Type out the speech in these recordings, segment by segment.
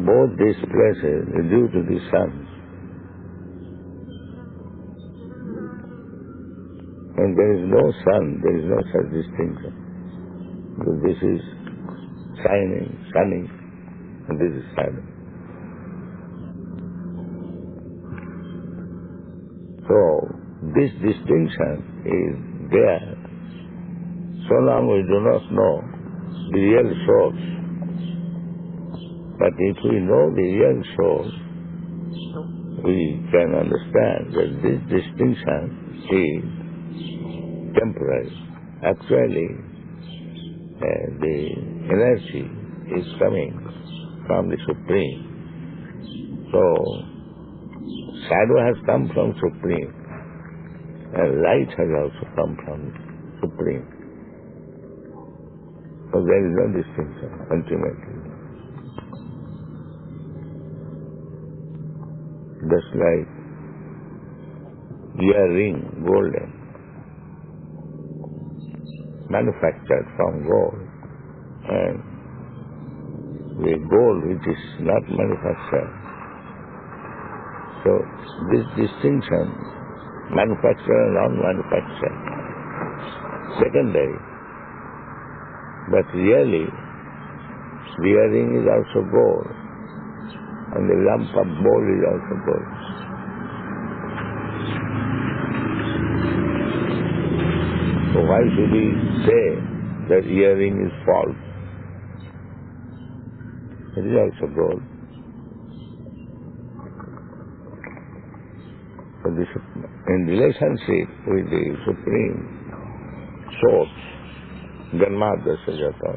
both these places is due to the sun. And there is no sun, there is no such distinction. Because this is shining, sunny, and this is shining. So, this distinction is there so long we do not know the real source. But if we know the real source, we can understand that this distinction is temporary. Actually, the energy is coming from the Supreme. So, shadow has come from Supreme, and light has also come from Supreme. So there is no distinction, ultimately. Just like earring, golden, manufactured from gold, and the gold which is not manufactured. So this distinction, manufactured and non-manufactured, secondary. But really, the earring is also gold, and the lump of gold is also gold. So why should we say that earring is false? It is also gold. So this, in relationship with the Supreme Source, Janmadasya Jata,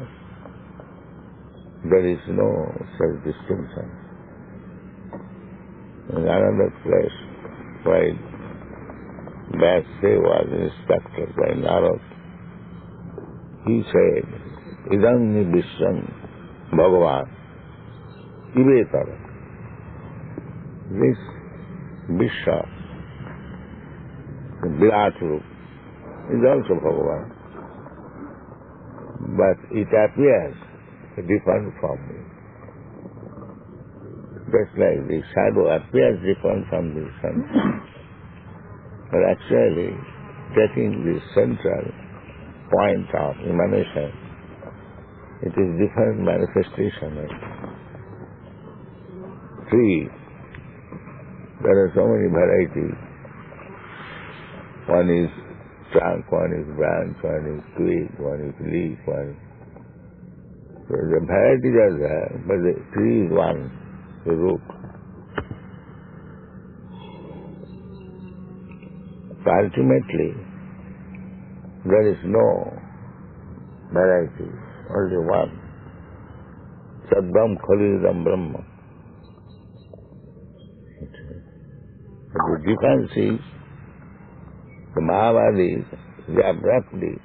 there is no such distinction. In another place, while Vyasa was instructed by Narad, he said, Idam ni Vishram Bhagavan Ivetara. This Vishwa, the Virat Rup, is also Bhagavan. But it appears different from me. Just like the shadow appears different from the sun. But actually, taking the central point of emanation, it is different manifestation of tree. There are so many varieties. One is trunk, one is branch, one is twig, one is leaf, one. So the varieties are there, but the tree is one, the root. So ultimately, there is no variety, only one. Saddam Khalidam Brahma. But the difference is, the Mahavadis, they abruptly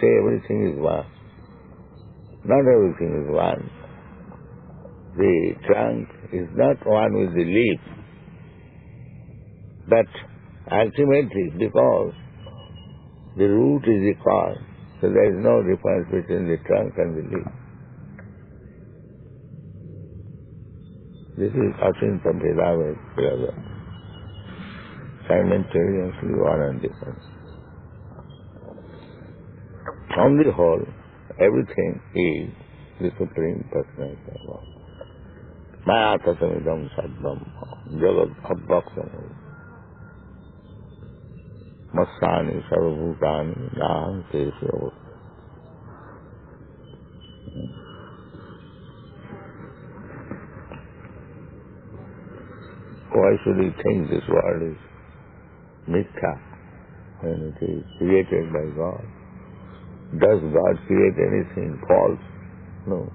say everything is one. Not everything is one. The trunk is not one with the leaf. But ultimately, because the root is the cause, so there is no difference between the trunk and the leaf. This is Achinta Bhedavad, brother. Simultaneously one and different. On the whole, everything is the Supreme Personality of God. Maya tatamidam saddam jagat abhaksam masani sarvabhutani naham tesya. Why should we think this world is mithya when it is created by God? Does God create anything false? No.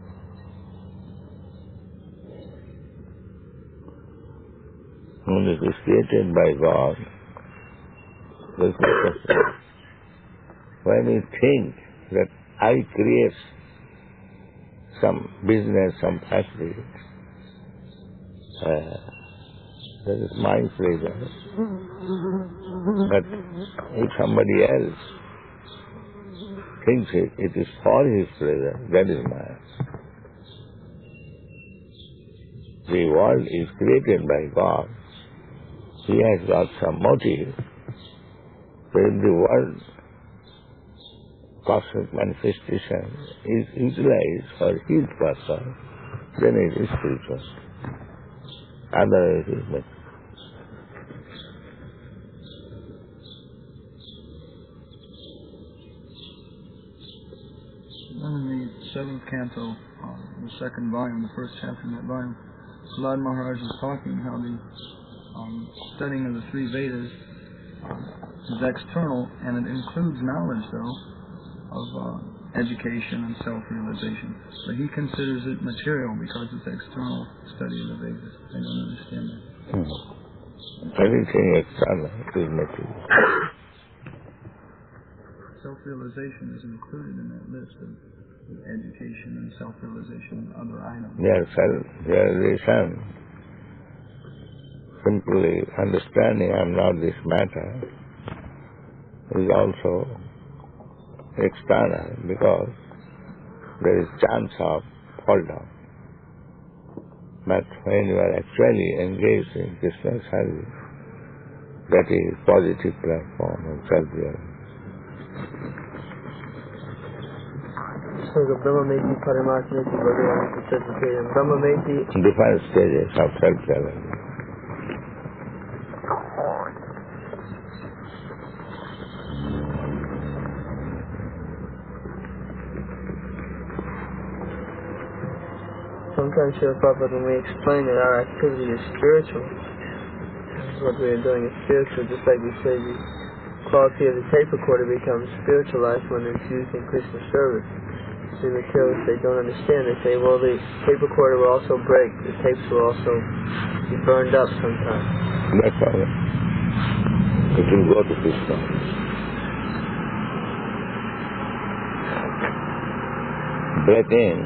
When it is created by God, there is no question. When we think that I create some business, some factory, that is my pleasure. But if somebody else thinks it is for his pleasure, that is Maya. the world is created by God, He has got some motive. So if the world cosmic manifestation is utilized for His purpose, then it is spiritual. Otherwise it is not. In the 7th canto, the 2nd volume, the 1st chapter in that volume, Prahlāda Maharaj is talking how the studying of the 3 Vedas is external, and it includes knowledge, though, of education and self-realization. But he considers it material because it's external study of the Vedas. I don't understand that. Anything external is material. Self-realization is included in that list of education and self-realization and other items. Yes, self-realization, simply understanding I am not this matter, is also external because there is chance of fall down. But when you are actually engaged in Krishna service, that is positive platform of self-realization. Different stages of self-realization. Sometimes, Srila Prabhupada, when we explain that our activity is spiritual, what we are doing is spiritual, just like we say the quality of the tape recorder becomes spiritualized when it's used in Krishna service. The materialists, they don't understand. They say, well, the tape recorder will also break. The tapes will also be burned up sometimes. That's all. It will go to Krishna. Breath in,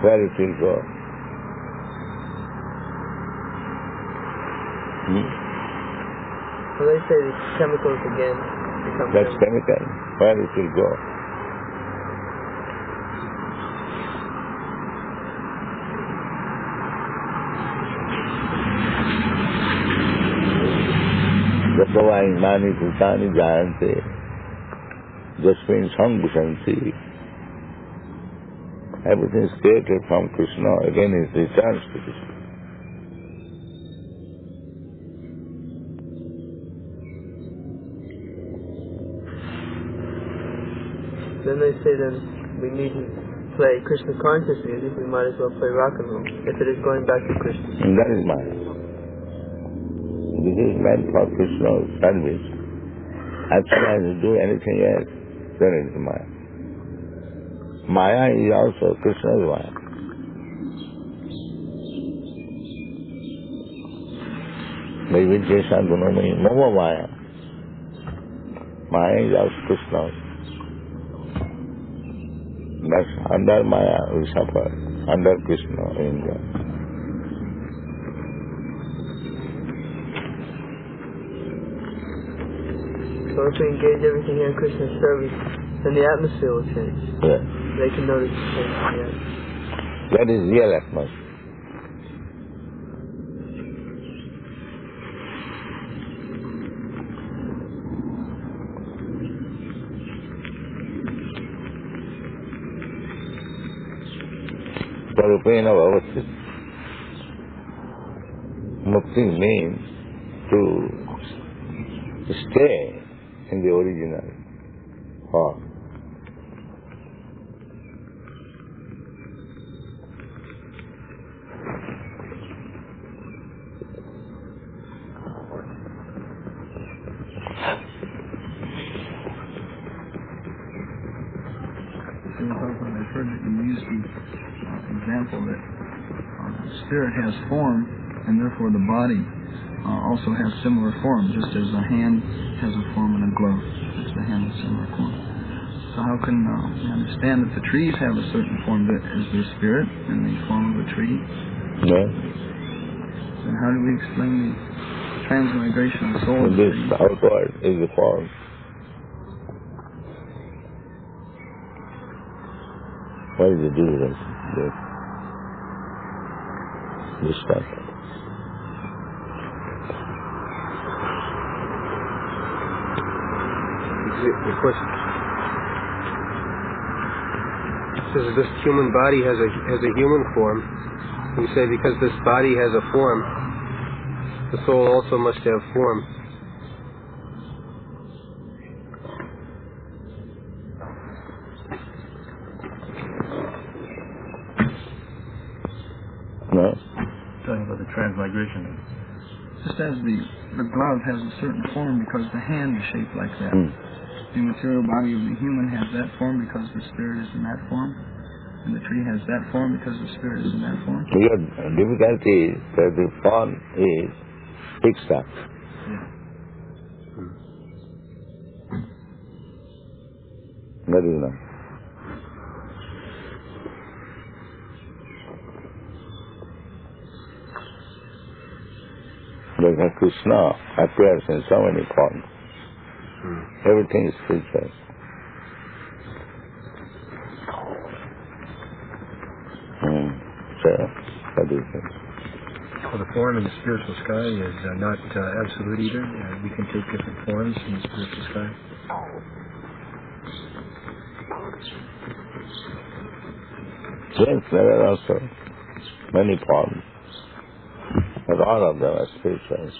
where it will go? Well, they say the chemicals again become... That's chemical. Where it will go? BhagavadgītāAsItIs Mani Bhutani Jayante Jasmin Sambusanti. Everything is created from Krishna, again it returns to Krishna. Then they say then we need to play Krishna Consciousness music, we might as well play rock and roll, if it is going back to Krishna. And that is Maya. This is meant for Krishna's service. As soon as you do anything else, then it is Maya. Maya is also Krishna's Maya. Nirvichesha Gunamai Mama Maya. Maya is also Krishna's. But under Maya we suffer, under Krishna we enjoy. So if we engage everything here in Krishna's service, then the atmosphere will change. Yes. They can notice the change in the atmosphere. That is real atmosphere. Sarupena Bhavati. Mukti means to stay in the original form. I've heard that you use the example that spirit has form, and therefore the body also has similar form, just as a hand has a form and a glove. Just the hand has similar form. So how can we understand that the trees have a certain form that is their spirit in the form of a tree? Yes. Then how do we explain the transmigration of the soul? This outward is the form. What is the difference? Yes. distance. Of course, says this human body has a human form. We say because this body has a form, the soul also must have form. No? Talking about the transmigration. Just as the glove has a certain form because the hand is shaped like that. The material body of the human has that form because the spirit is in that form. And the tree has that form because the spirit is in that form. Your difficulty is that the form is fixed up. That is not. Because Krishna appears in so many forms. Everything is spiritual. So, what do you think? Well, the form in the spiritual sky is not absolute either. We can take different forms in the spiritual sky. Yes, there are also many forms, but all of them are spiritual.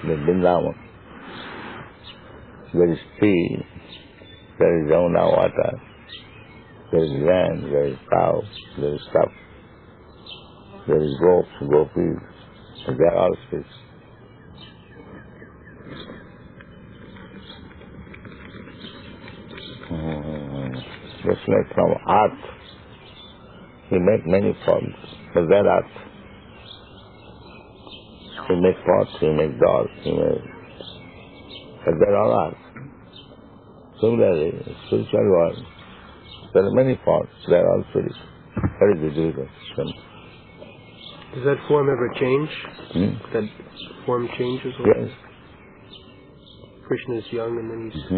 The Vrindavan, there is tree, there is Yamuna water, there is land, there is cow, there is stuff, there is ropes, gopis, and they are all spiritual. Just like from earth, he make many forms, but that earth. He make pots, he make dolls, but they're all art. Similarly, in the spiritual world, there are many forms, they're all spiritual. What is the difference? Does that form ever change? That form changes? Yes. Krishna is young and then he's a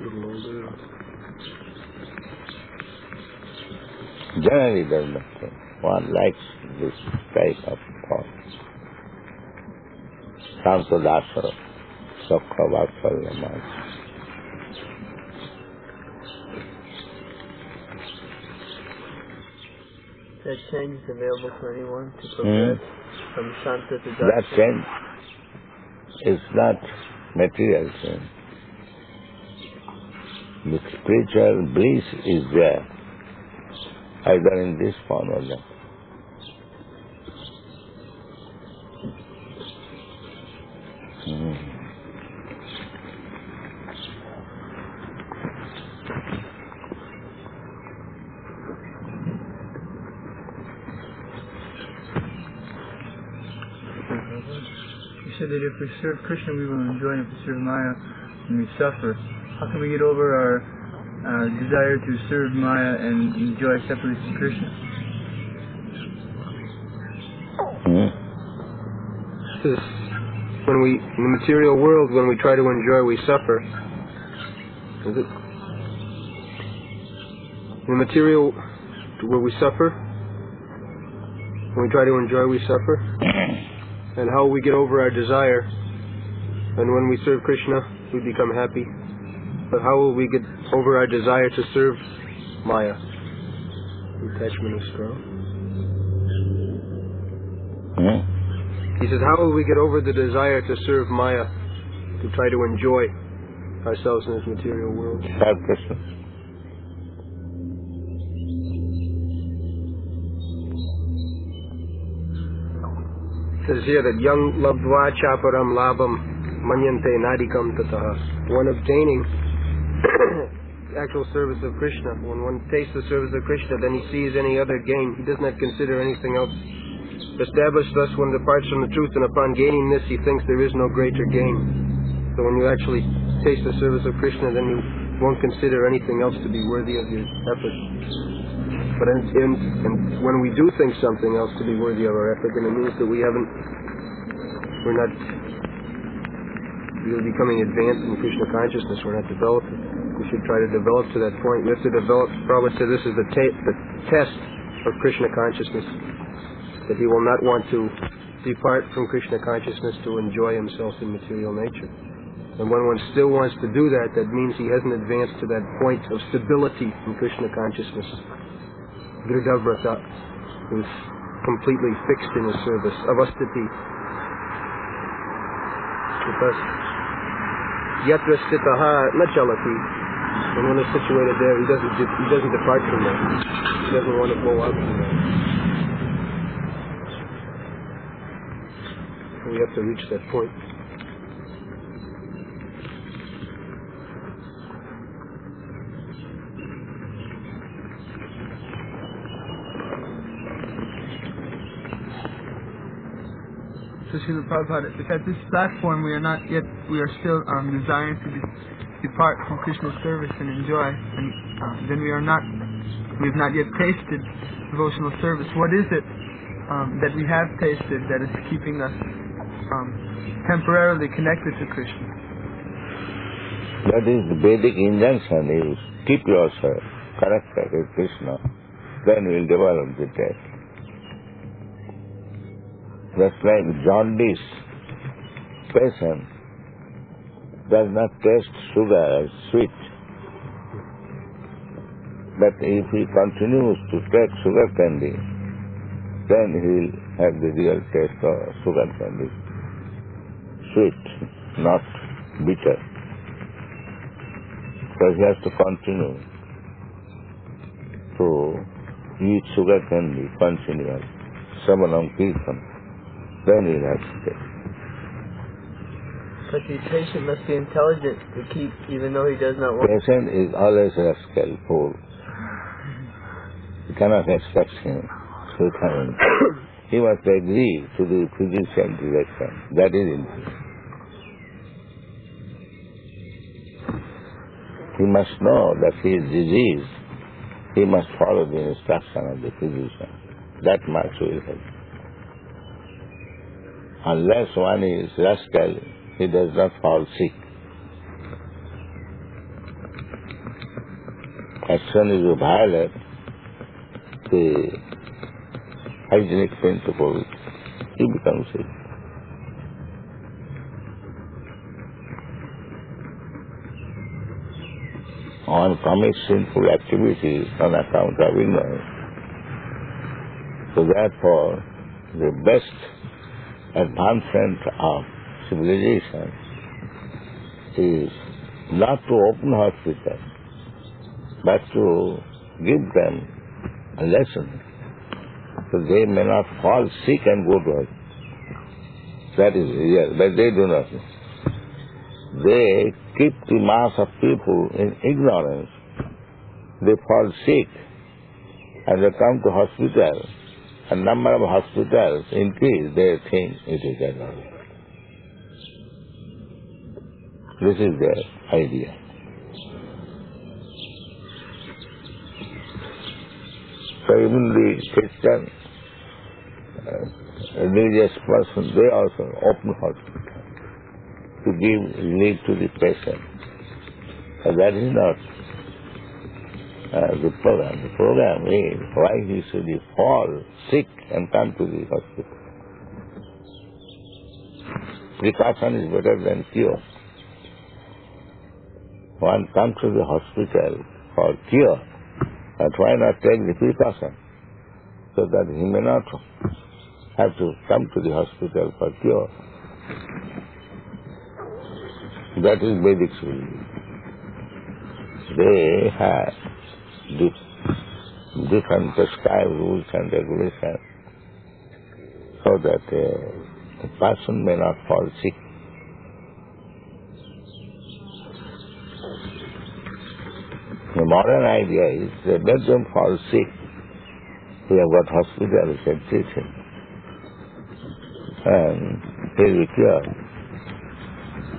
little older. Generally does not change. One likes this type of form. Samsadasa, Sakha Vatsalya. That change is available to anyone to progress from Shanta to Darshan. That change is not material change. The spiritual bliss is there, either in this form or that. You said that if we serve Krishna, we will enjoy, and if we serve Maya, then we suffer. How can we get over our desire to serve Maya and enjoy separately from Krishna? When we, in the material world, when we try to enjoy, we suffer. Is it? In the material, where we suffer? When we try to enjoy, we suffer? And how we get over our desire? And when we serve Krishna, we become happy. But how will we get over our desire to serve Maya? Attachment is strong. He says, how will we get over the desire to serve Maya, to try to enjoy ourselves in this material world? Hare Krishna. It says here that young labdva chaparam labam manyante nadikam tataha. One obtaining actual service of Krishna, when one tastes the service of Krishna, then he sees any other gain. He does not consider anything else. Established thus, one departs from the truth, and upon gaining this, he thinks there is no greater gain. So when you actually taste the service of Krishna, then you won't consider anything else to be worthy of your effort. But and when we do think something else to be worthy of our effort, then it means that we're not really becoming advanced in Krishna consciousness. We're not developing. We should try to develop to that point. We have to develop. Prabhupada said this is the test of Krishna consciousness. that he will not want to depart from Krishna consciousness to enjoy himself in material nature. And when one still wants to do that, that means he hasn't advanced to that point of stability in Krishna consciousness. Dridhavrata is completely fixed in his service. Avastiti. Because yatra stitaha na chalati. When one is situated there, he doesn't depart from that. He doesn't want to go out from that. So we have to reach that point. So Srila Prabhupada, if at this platform we are still desiring to depart from Krishna's service and enjoy, and then we've not yet tasted devotional service. What is it that we have tasted that is keeping us temporarily connected to Krishna? That is the Vedic injunction is keep yourself connected with Krishna, then you will develop the taste. Just like jaundice patient does not taste sugar as sweet. But if he continues to take sugar candy, then he will have the real taste of sugar candy. Sweet, not bitter. So he has to continue to eat sugar candy continuously. Samanam Kirtan. Then he'll have to take. But the patient must be intelligent to keep, even though he does not want. Patient is always rascal, fool. You cannot expect him to come. He must agree to the physician's direction. That is it. He must know that he is diseased. He must follow the instruction of the physician. That much will help. Unless one is rascal, he does not fall sick. As soon as you violate the hygienic principles, he becomes sick. One commits sinful activities on account of ignorance. So therefore, the best advancement of civilization is not to open hospitals, but to give them a lesson so they may not fall sick and go to hospital. That is real, but they do not. They keep the mass of people in ignorance. They fall sick and they come to hospital. A number of hospitals increase, they think it is abnormal. This is their idea. So even the Christian religious person, they also open hospitals to give relief to the patient. So that is not the program. The program is why he should fall sick and come to the hospital. Precaution is better than cure. One comes to the hospital for cure, but why not take the precaution so that he may not have to come to the hospital for cure? That is Vedic civilization. They have different prescribed rules and regulations so that a person may not fall sick. The modern idea is that let them fall sick. We have got hospitals and treat him. And he will be cured.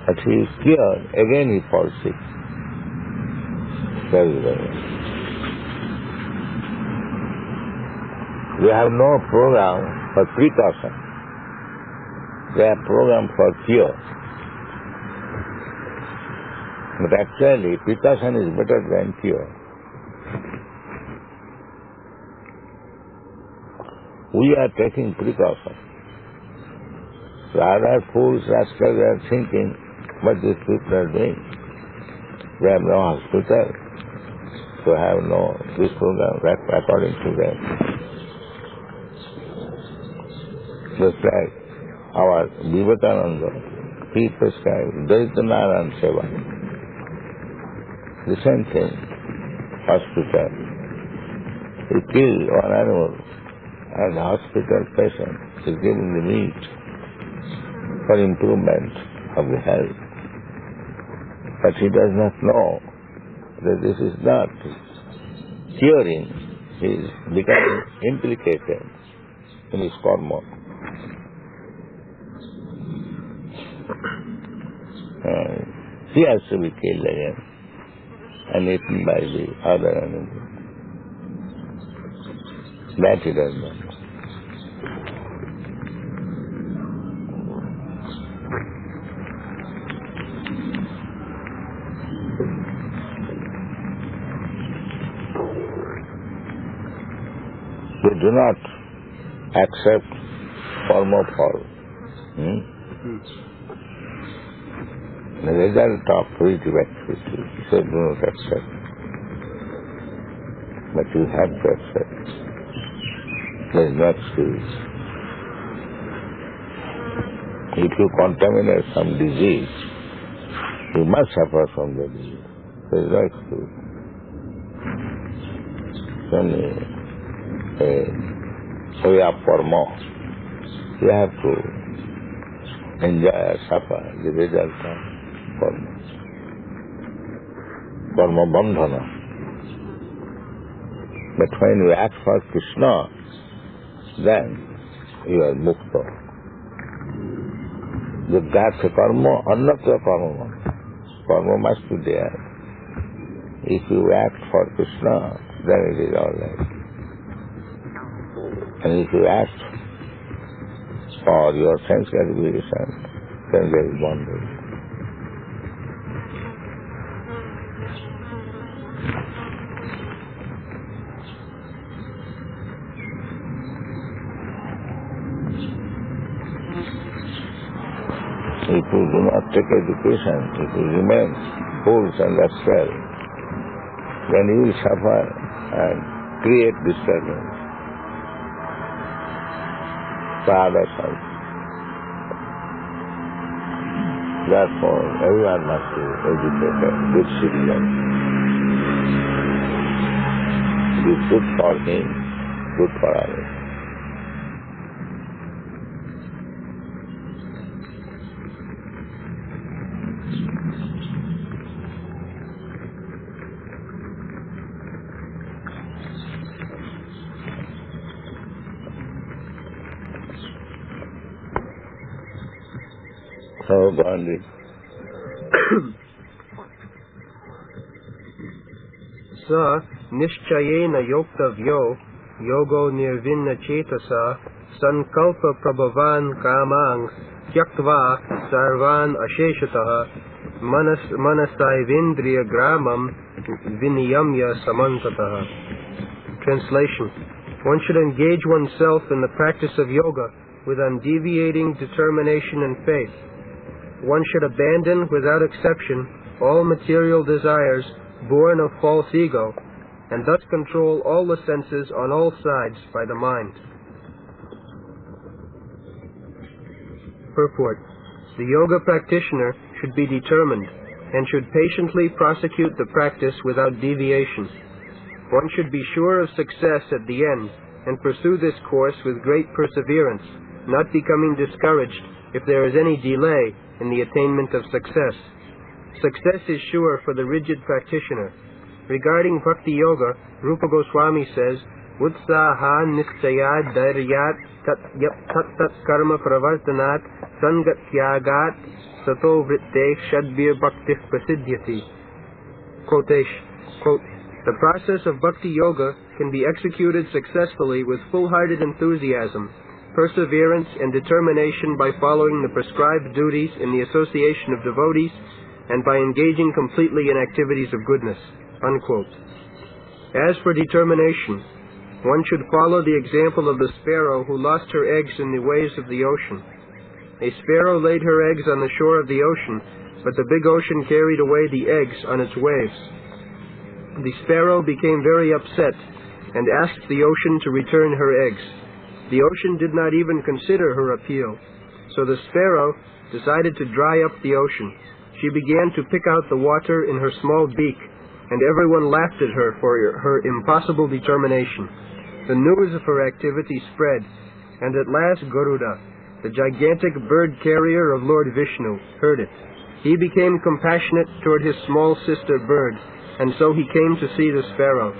But he is cured, again he falls sick. That is the way. They have no program for precaution. They have program for cure. But actually, precaution is better than cure. We are taking precaution. The other fools, rascals, are thinking what these people are doing. They have no hospital, they have no this program, that according to them. Just like our Vivekananda, he prescribed Daritanaran Seva. The same thing, hospital. He killed one animal and the hospital patient is given the meat for improvement of the health. But he does not know that this is not curing, he is becoming implicated in his karma. He has to be killed again and eaten by the other animal. That he does not. We do not accept karma fall. The result of which activity, so do not accept. But you have to accept. There is no excuse. If you contaminate some disease, you must suffer from the disease. There is no excuse. It's only a way of karma. You have to enjoy or suffer the result of karma. Karma bandhana. But when you act for Krishna, then you are mukta. That's karma, annatra karma. Karma must be there. If you act for Krishna, then it is all right. And if you act for your sense gratification, then there is bondage. If you do not take education, if you remain fools and rascals, then you will suffer and create disturbance for others also. Therefore, everyone must be educated, good citizen. It is good for him, good for others. So, Gandhi. Sa nishchayena yoktavyo yogo nirvinna chetasa sankalpa prabhavan kamangs tyaktva sarvan asheshataha manasaivindriya gramam viniyamya samantataha. Translation. One should engage oneself in the practice of yoga with undeviating determination and faith. One should abandon, without exception, all material desires born of false ego, and thus control all the senses on all sides by the mind. Purport. The yoga practitioner should be determined, and should patiently prosecute the practice without deviation. One should be sure of success at the end, and pursue this course with great perseverance, not becoming discouraged if there is any delay in the attainment of success. Success is sure for the rigid practitioner. Regarding Bhakti Yoga, Rupa Goswami says, Utsaha nischayat dhairyat tat karma pravartanat sangatyagat sato vritte shadbir bhaktif prasidhyati. Quotation. Quote, the process of Bhakti Yoga can be executed successfully with full-hearted enthusiasm, perseverance, and determination by following the prescribed duties in the association of devotees and by engaging completely in activities of goodness. Unquote. As for determination, one should follow the example of the sparrow who lost her eggs in the waves of the ocean. A sparrow laid her eggs on the shore of the ocean, but the big ocean carried away the eggs on its waves. The sparrow became very upset and asked the ocean to return her eggs. The ocean did not even consider her appeal, so the sparrow decided to dry up the ocean. She began to pick out the water in her small beak, and everyone laughed at her for her impossible determination. The news of her activity spread, and at last Garuda, the gigantic bird carrier of Lord Vishnu, heard it. He became compassionate toward his small sister bird, and so he came to see the sparrow.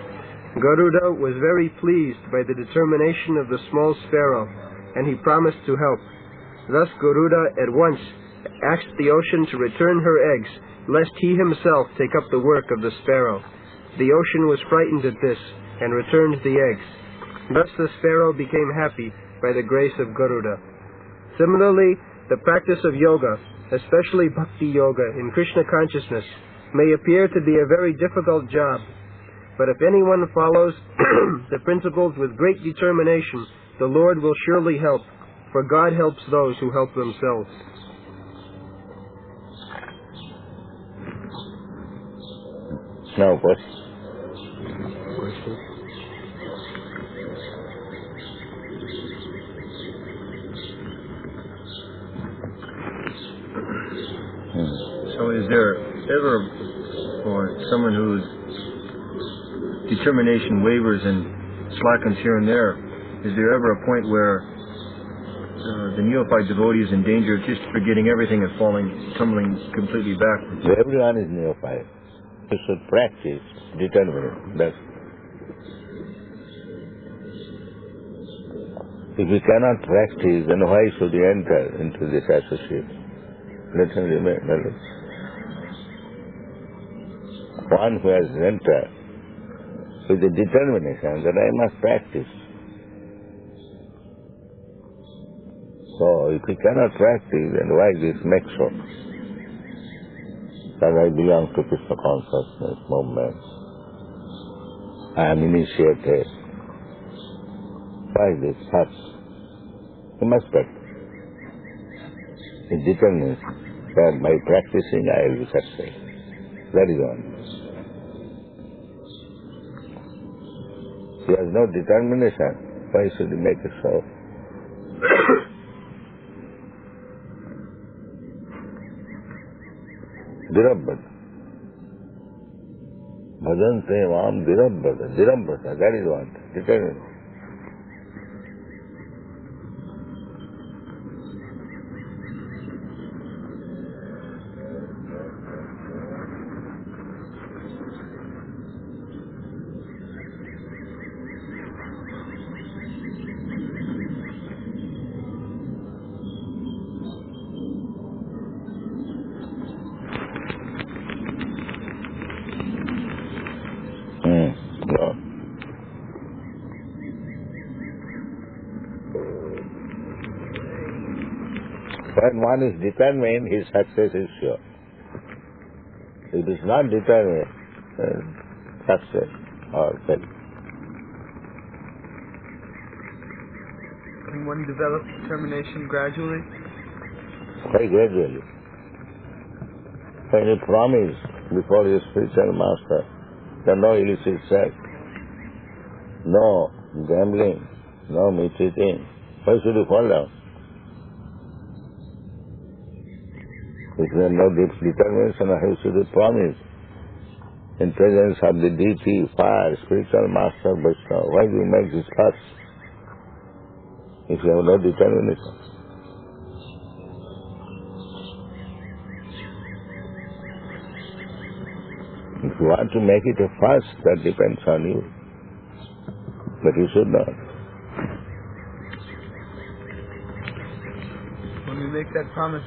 Garuda was very pleased by the determination of the small sparrow, and he promised to help. Thus Garuda at once asked the ocean to return her eggs, lest he himself take up the work of the sparrow. The ocean was frightened at this, and returned the eggs. Thus the sparrow became happy by the grace of Garuda. Similarly, the practice of yoga, especially bhakti yoga in Krishna consciousness, may appear to be a very difficult job. But if anyone follows the principles with great determination, the Lord will surely help, for God helps those who help themselves. Now, what? So is there ever, for someone whose determination wavers and slackens here and there, is there ever a point where the neophyte devotee is in danger of just forgetting everything and tumbling completely backwards? Everyone is neophyte. You should practice determination. If you cannot practice, then why should you enter into this association? Let him remain. One who has entered with the determination that I must practice. So if you cannot practice, then why this mixture? That I belong to Krishna Consciousness movement. I am initiated. Why this first? You must practice. It determines that by practicing I will be successful. That is all. He has no determination. Why should he make it so? Dirabbata. Bhajante mam dirabbata. Dirabbata, that is what. Determination. When one is determined, his success is sure. If it is not determined, success or failure. Can one develop determination gradually? Quite gradually. When you promise before your spiritual master that no illicit sex, no gambling, no meat eating, why should you fall down? If there is no determination, how should you promise in presence of the deity, fire, spiritual master, Vaishnava? Why do you make this fuss if you have no determination? If you want to make it a fuss, that depends on you. But you should not. When we make that promise,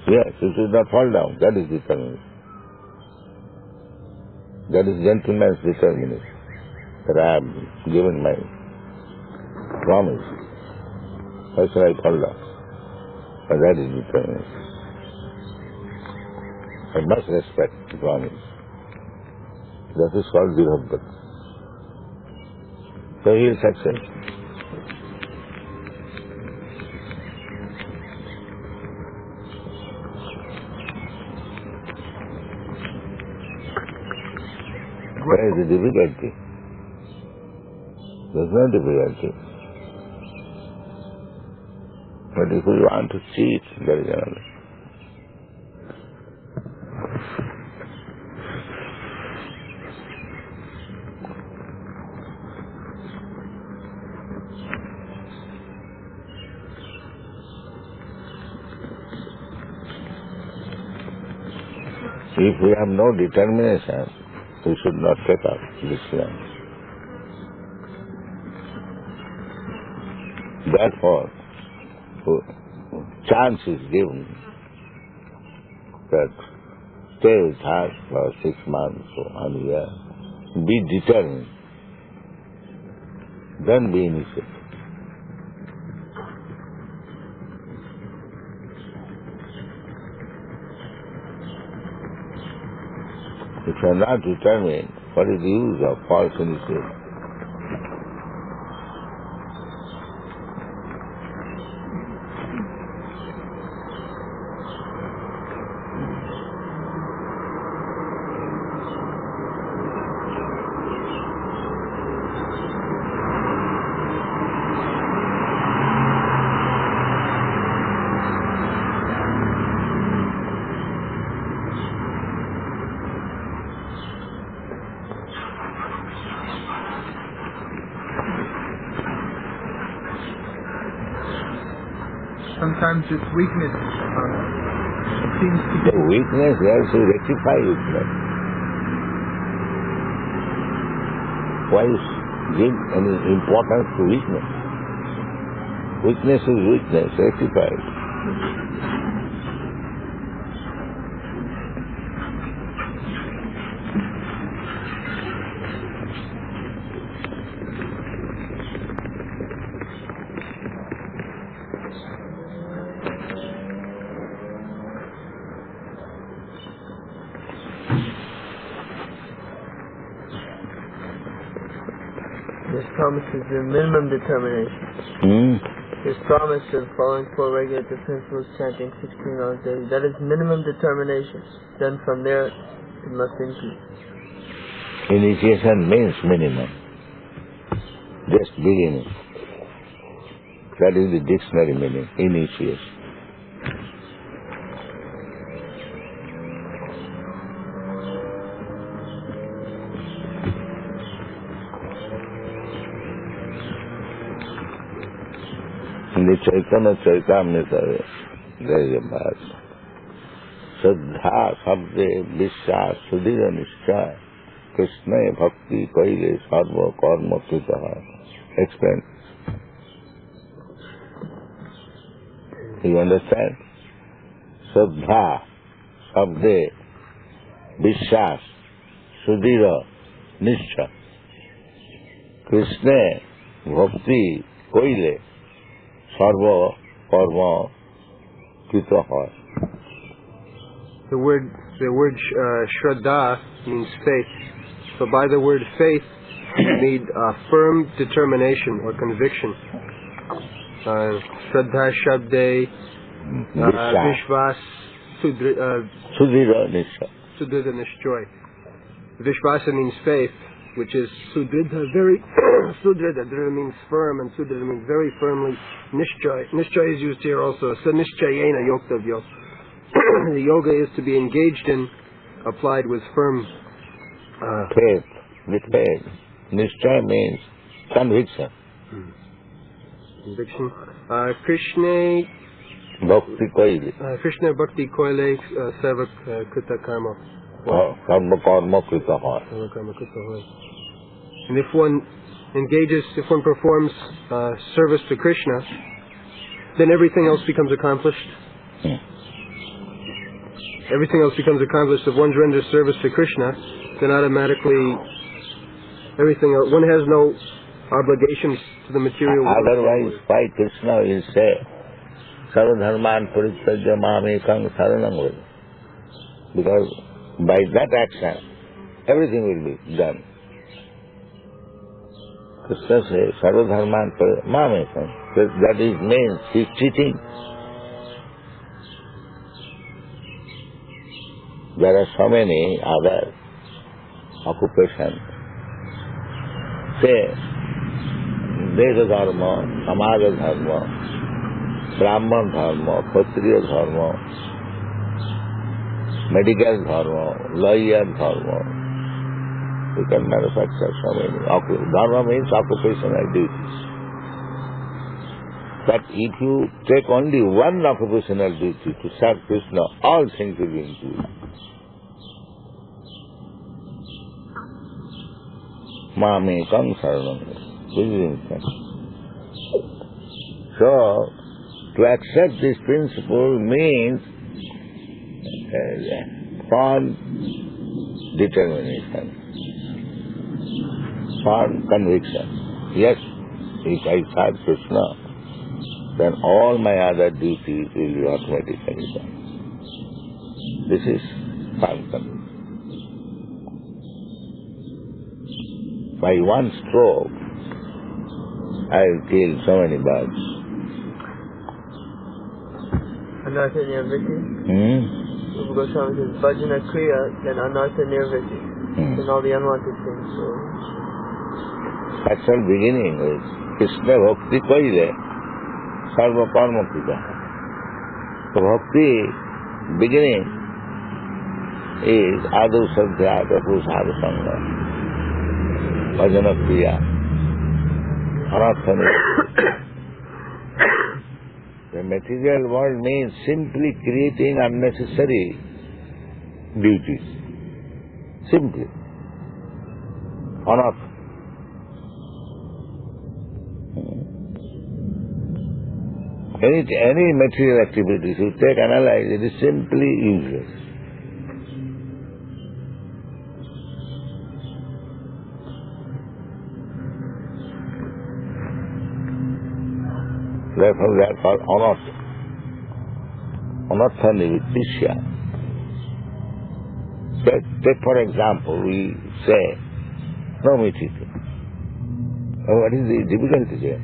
yes, you should not fall down. That is determination. That is gentleman's determination. That I have given my promise. Why should I fall down? But that is determination. I must respect the promise. That is called Virabbata. So he will succeed. Where is the difficulty? There's no difficulty. But if we want to cheat, there is another. If we have no determination, we should not take up this land. Therefore, chance is given that stay with us for 6 months or 1 year. Be determined. Then be initiated. If you are not determined, what is the use of false initiation? Sometimes it's weakness. It seems to be The weakness, we have to rectify weakness. Why give any importance to weakness? Weakness is weakness, rectify it. This promise is the minimum determination. This promise of following 4 regular principles, chanting 16 hours daily, that is minimum determination. Then from there, it must increase. Initiation means minimum. Just beginning. That is the dictionary meaning, initiation. In the ЩrīCaitanyacaritāmṛta, there is a verse. Śraddhā sabde vishvās sudhira niṣṭhaya Krishna bhakti kaile sarva karma kritaha. Explain. You understand? Śraddhā sabde vishvās sudhira niṣṭhaya Krishna bhakti kaile sarva karma kritaha. The word Shraddha means faith. So by the word faith, you need firm determination or conviction. Shraddha Shabde Vishvas Sudhira Nishchoy. Vishvasa means faith, which is Sudhridha, very Sudhridha. Dhrida means firm, and Sudhridha means very firmly. Nishchoy. Nishchoy is used here also. So Nishchayena Yoktavyo. The yoga is to be engaged in, applied with firm faith. With faith. Nishtay means conviction. Conviction. Krishna Bhakti koile. Krishna Bhakti Koile Sevak Krita Karma. Karma karma kritaha. And if one performs service to Krishna, then everything else becomes accomplished. Everything else becomes accomplished. If one renders service to Krishna, then automatically everything else, one has no obligations to the material world. Otherwise, why Krishna will say, Sarvadharman Parityajya Mamekam Saranam Vraja? Because by that action, everything will be done. Krishna says, Sarva Dharman Mamekam. That is means he's cheating. There are so many other occupations. Say, Desa Dharma, Samaja Dharma, Brahman Dharma, Kshatriya Dharma, medical Dharma, lawyer Dharma. You can manufacture so many. Dharma means occupational duties. But if you take only one occupational duty to serve Krishna, all things will be included. Mamekam saranam. This is important. So, to accept this principle means firm determination, firm conviction. Yes, if I serve Krishna, then all my other duties will be automatically done. This is firm conviction. By one stroke, I will kill so many birds. Anartha nirviti. Goswami says, bhajana kriya, then anartha nirviti. Then all the unwanted things will... Actual beginning is Krishna bhakti koile, sarva karma krita. So bhakti beginning is adu sadhya tapu sadhu sangha. Bhajana kriya, anartha nirviti. The material world means simply creating unnecessary duties. Simply. Anartha. Any material activity, if you take analyze, it is simply useless. Therefore they are called anartha. Anartha nivittisya. Take for example, we say, no meat eating. What is the difficulty there?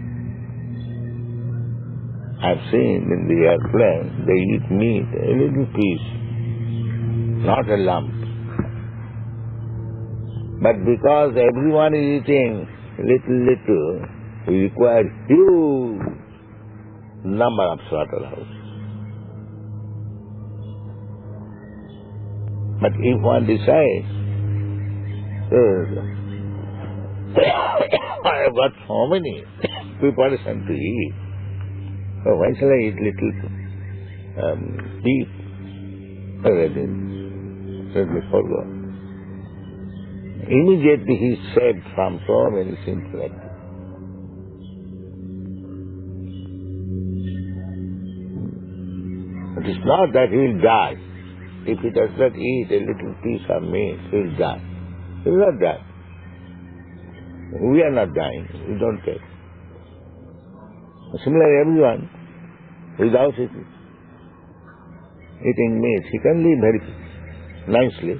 I've seen in the airplane, they eat meat, a little piece, not a lump. But because everyone is eating little, we require huge number of slaughterhouses. But if one decides, I have got so many preparation to eat, so why shall I eat little beef? Let me forgo. Immediately he is saved from so many sinful activities. It is not that he will die. If he does not eat a little piece of meat, he will die. He will not die. We are not dying. We don't take. Similarly, everyone, without eating meat, he can live very nicely.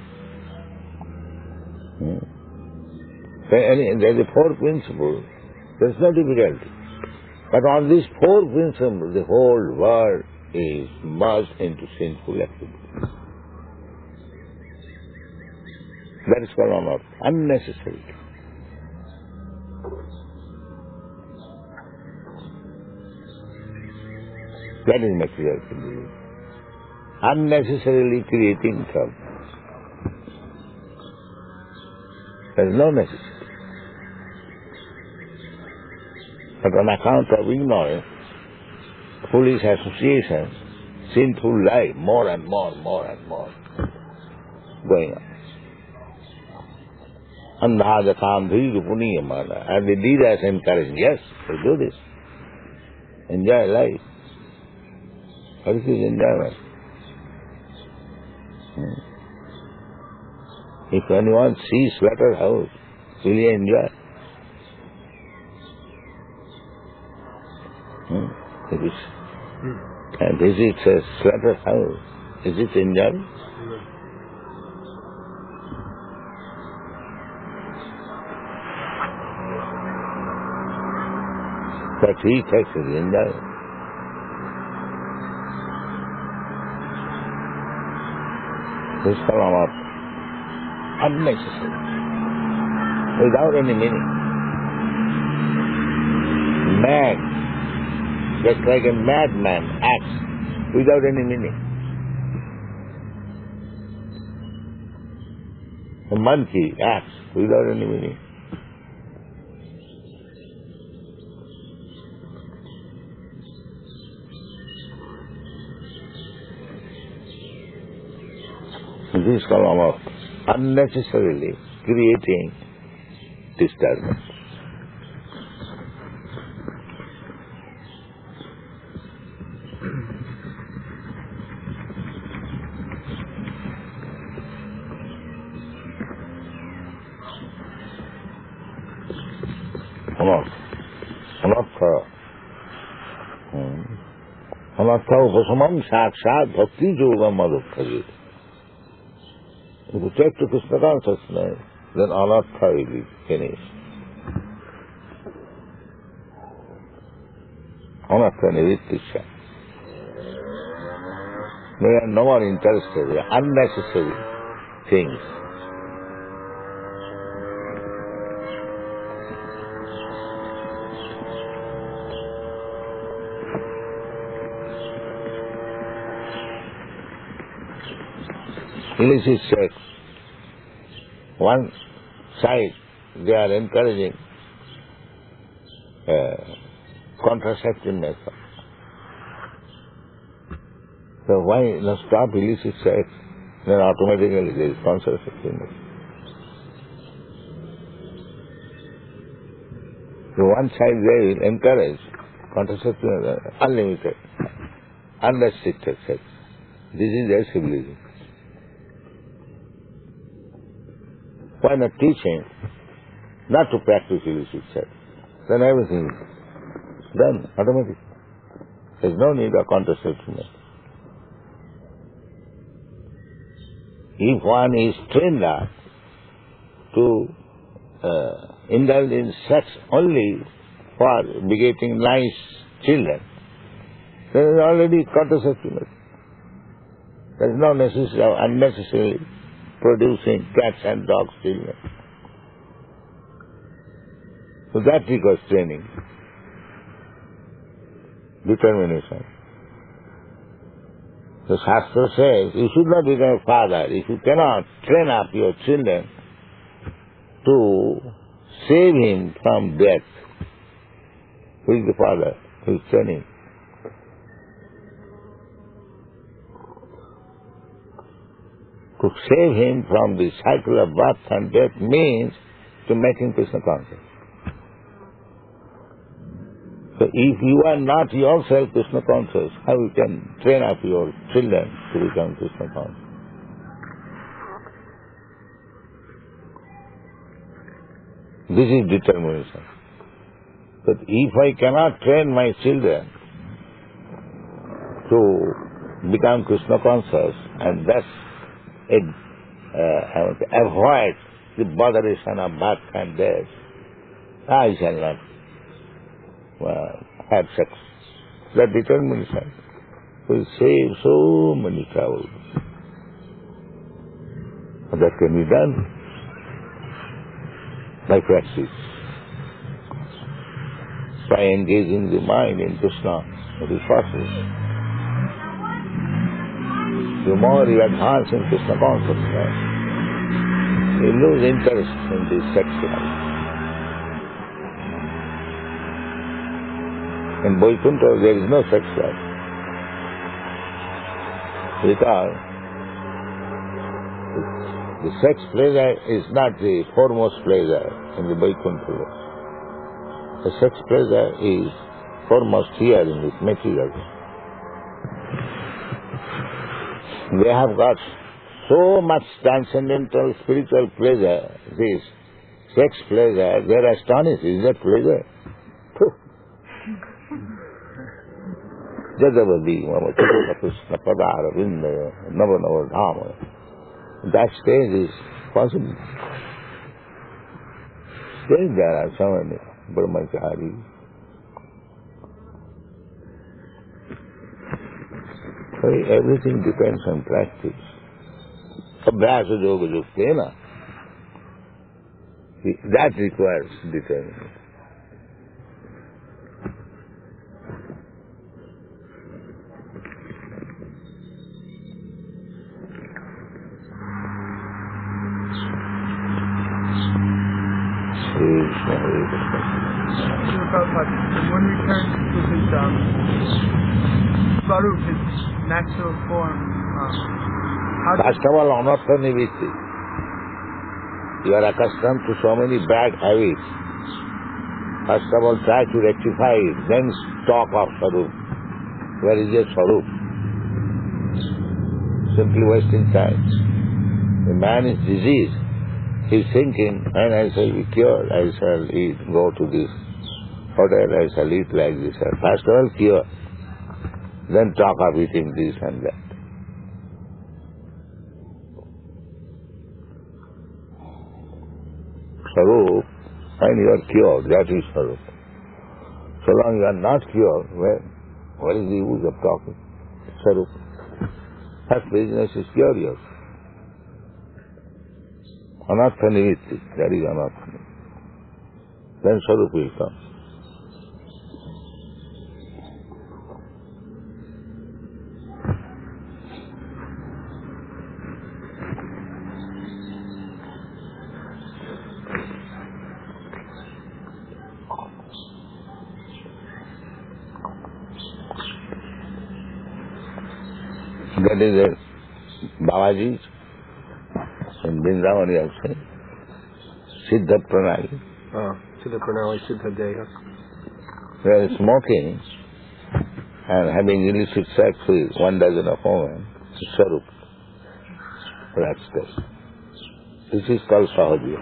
There is a fourth principle. There is no difficulty. But on this fourth principle, the whole world is merged into sinful activities. That is called anartha, unnecessary. That is material activity. Unnecessarily creating trouble. There is no necessity. But on account of ignorance, foolish association, sinful life, more and more going on. Andhājakāṁ dhīrupuniya. And the leaders encourage, yes, we do this. Enjoy life. What is this enjoyment? If anyone sees slaughterhouse, will he enjoy? If it visits a slaughterhouse, is it enjoyment? But he takes it in there. This phenomena unnecessary, without any meaning. Mad, just like a madman acts without any meaning. A monkey acts without any meaning. This is called unnecessarily creating disturbance. Anartha upasamam sakshat bhakti yogam adukkhajit. If you take to Krishna consciousness, then anartha will be finished. Anartha nivrittisya. They are no more interested in unnecessary things. Illicit sex. One side they are encouraging contraceptive method. So why not stop illicit sex? Then automatically there is contraceptive method. So one side they will encourage contraceptive method, unlimited, unrestricted sex. This is their civilization. Why not teaching not to practice illicit sex? Then everything is done automatically. There is no need of contraceptive method. If one is trained up to indulge in sex only for begetting nice children, there is already contraceptive method. There is no necessity of unnecessarily producing cats and dogs children. So that requires training, determination. The Shastra says you should not become a father if you cannot train up your children to save him from death. Who is the father? Who is training? To save him from the cycle of birth and death means to make him Krishna conscious. So if you are not yourself Krishna conscious, how you can train up your children to become Krishna conscious? This is determination. But if I cannot train my children to become Krishna conscious and thus avoid the botheration of birth and death, I shall not have sex. That determination will save so many troubles. That can be done by practice, by engaging the mind in Krishna. It is possible. The more you advance in Krishna consciousness, you lose interest in the sex life. In Vaikuntha there is no sex life, because the sex pleasure is not the foremost pleasure in the Vaikuntha. The sex pleasure is foremost here in this material. They have got so much transcendental spiritual pleasure, this sex pleasure, they are astonished. Is that pleasure? Jadavadi, Krishna Padaravinda, Navanavadhama. That stage is possible. Still there are so many brahmachari So everything depends on practice. Abhyasa yoga yuktena. That requires determination. When one returns to his Swarup, his natural form, first of all, anartha nivritti. You are accustomed to so many bad habits. First of all, try to rectify it, then talk of Swarup. Where is your Swarup? Simply wasting time. The man is diseased. He is thinking, when I shall be cured, I shall go to this hotel, I shall eat like this. First of all, cure. Then talk of eating this and that. Swarup, when you are cured, that is Swarup. So long you are not cured, what is the use of talking? Swarup. First business is cure yourself. Anartha nivritti, that is anartha nivritti. Then Swarup will come. That is a Babaji in Vrindavan, you have seen. Siddha Pranali. Siddha Pranali, Siddha Deha. They are smoking and having illicit sex with 12 women. Swarup. Rascal. This is called Sahaja.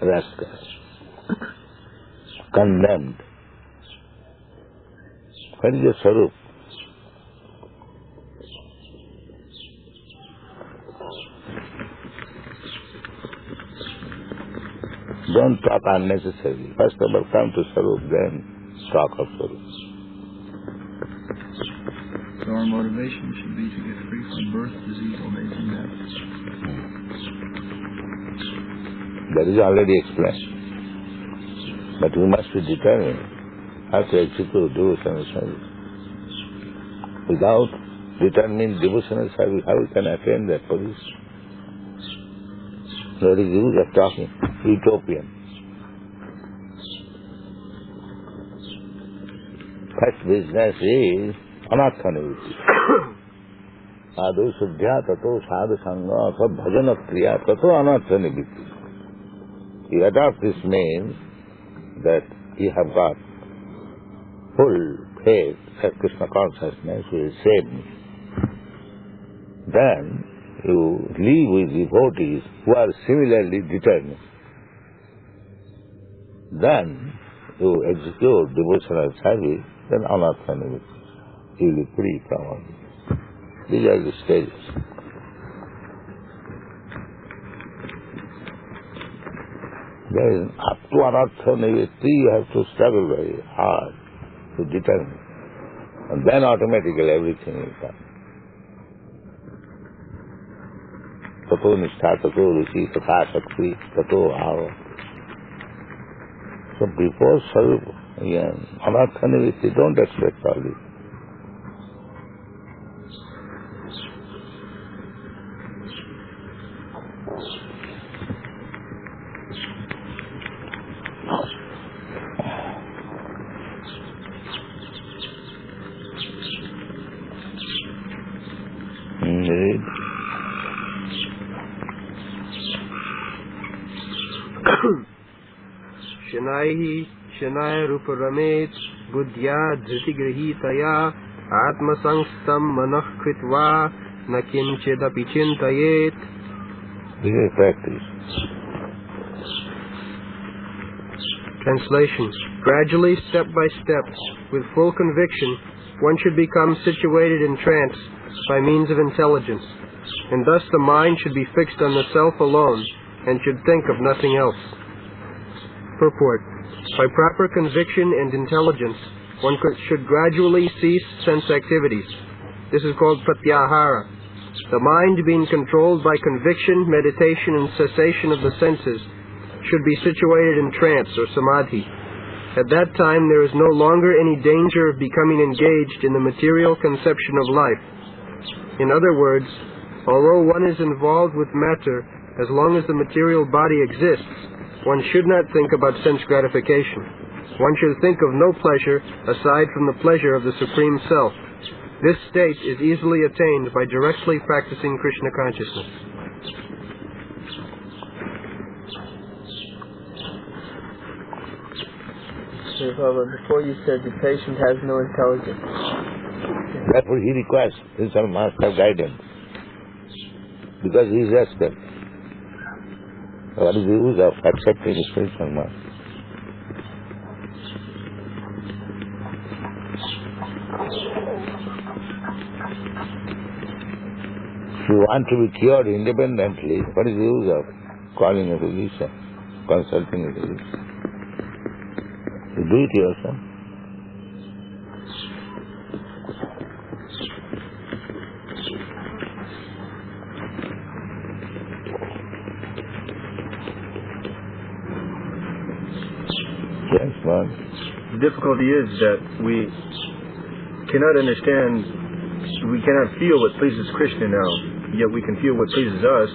Rascal. Condemned. What is your Swarup? Don't talk unnecessarily. First of all, come to Swarup, then talk of Swarup. So our motivation should be to get free from birth, disease, old age, and death. That is already explained. But we must be determined how to execute devotional service. Without determined devotional service, how we can attain that position? What is the use of talking? Utopian. First business is anartha nivritti. Adu suddhya tato sadhu sangha atva bhajana kriya tato anartha nivritti. You adopt this means that you have got full faith that Krishna Consciousness will save me. Then you live with devotees who are similarly determined. Then you execute devotional service, then anartha nivritti. You will be free from all this. These are the stages. Then up to anartha nivritti you have to struggle very hard to determine. And then automatically everything will come. Tato nishtha, tato ruchi, tata shakti, tato bhava. So before Swarup, again, anartha nivritti, don't expect all this. Read. Shanai rupa ramet buddhya dhriti grihitaya atma sangstam manah kritva na kinchidapi chintayet. This is practice. Translation. Gradually, step by step, with full conviction, one should become situated in trance by means of intelligence, and thus the mind should be fixed on the self alone and should think of nothing else. Purport. By proper conviction and intelligence, one should gradually cease sense activities. This is called pratyahara. The mind being controlled by conviction, meditation, and cessation of the senses should be situated in trance or samadhi. At that time there is no longer any danger of becoming engaged in the material conception of life. In other words, although one is involved with matter, as long as the material body exists, one should not think about sense gratification. One should think of no pleasure aside from the pleasure of the Supreme Self. This state is easily attained by directly practicing Krishna consciousness. Before you said the patient has no intelligence. Therefore he requires spiritual master guidance, because he is rested. What is the use of accepting spiritual master? If you want to be cured independently, what is the use of calling a physician, consulting a physician? You do it yourself. Yes, Lord. The difficulty is that we cannot understand, we cannot feel what pleases Krishna now, yet we can feel what pleases us,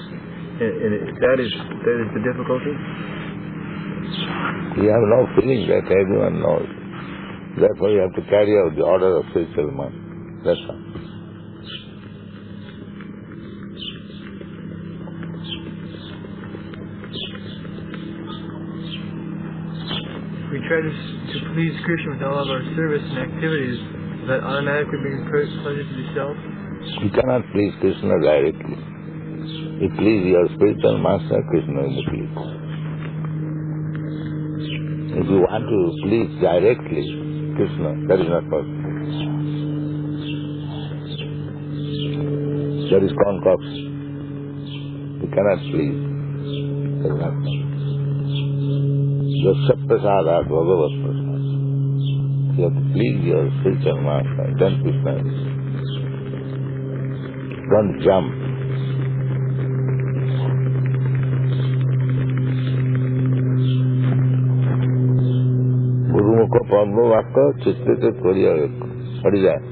and that is the difficulty. You have no feeling that everyone knows. Therefore you have to carry out the order of spiritual master. That's all. We try to please Krishna with all of our service and activities. Does that automatically bring pleasure to the self? You cannot please Krishna directly. You please your spiritual master, Krishna will be pleased. If you want to please directly Krishna, that is not possible. That is concoction. You cannot please. That is not possible. Prasada, Bhagavad Prasada. You have to please your spiritual master, then Krishna. Don't jump. GuruMukhaPadmaVakya chitrita koriya. What is that?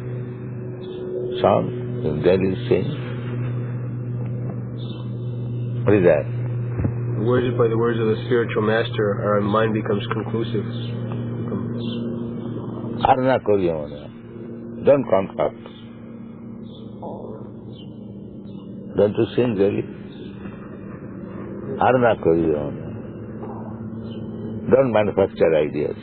Song in Delhi sing. What is that? By the words of the spiritual master, our mind becomes conclusive. Arna koriya. Don't concoct. Don't you sing Delhi? Arna koriya. Don't manufacture ideas.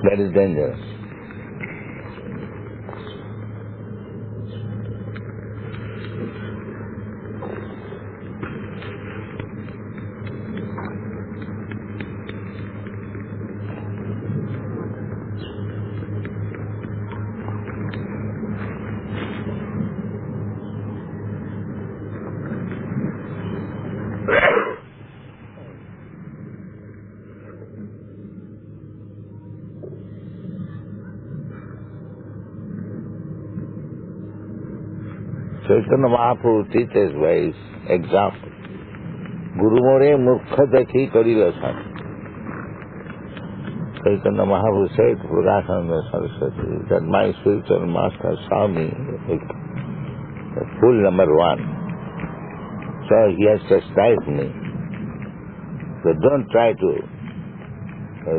That is dangerous. Chaitanya Mahaprabhu teaches by his example. Guru more murkha dekhi karilasan. Chaitanya Mahaprabhu said to Precausion that my spiritual master saw me full number one. So he has chastised me. So don't try to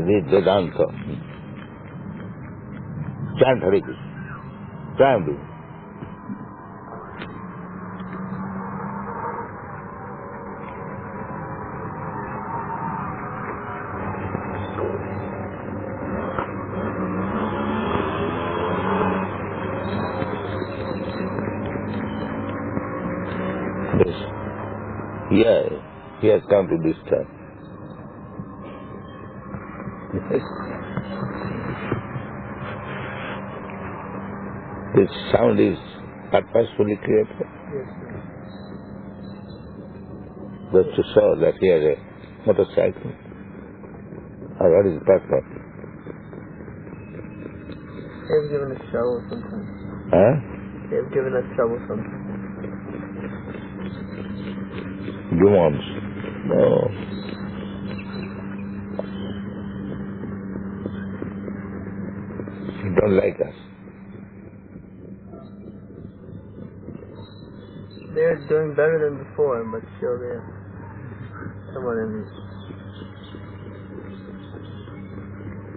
read Vedanta. Chant Hare Krishna. Try and do it. Yeah, he has come to disturb. This sound is purposefully created. Yes, sir. Just to show that he has a motorcycle. Or what is the purpose? They've given us trouble sometimes. Huh? They've given us trouble sometimes. Demons. No. He don't like us. They're doing better than before, but still they're somewhat envious.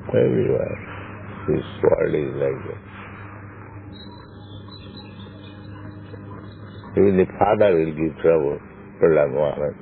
Everywhere. This world is like that. Even the father will give trouble to Lord Muhammad.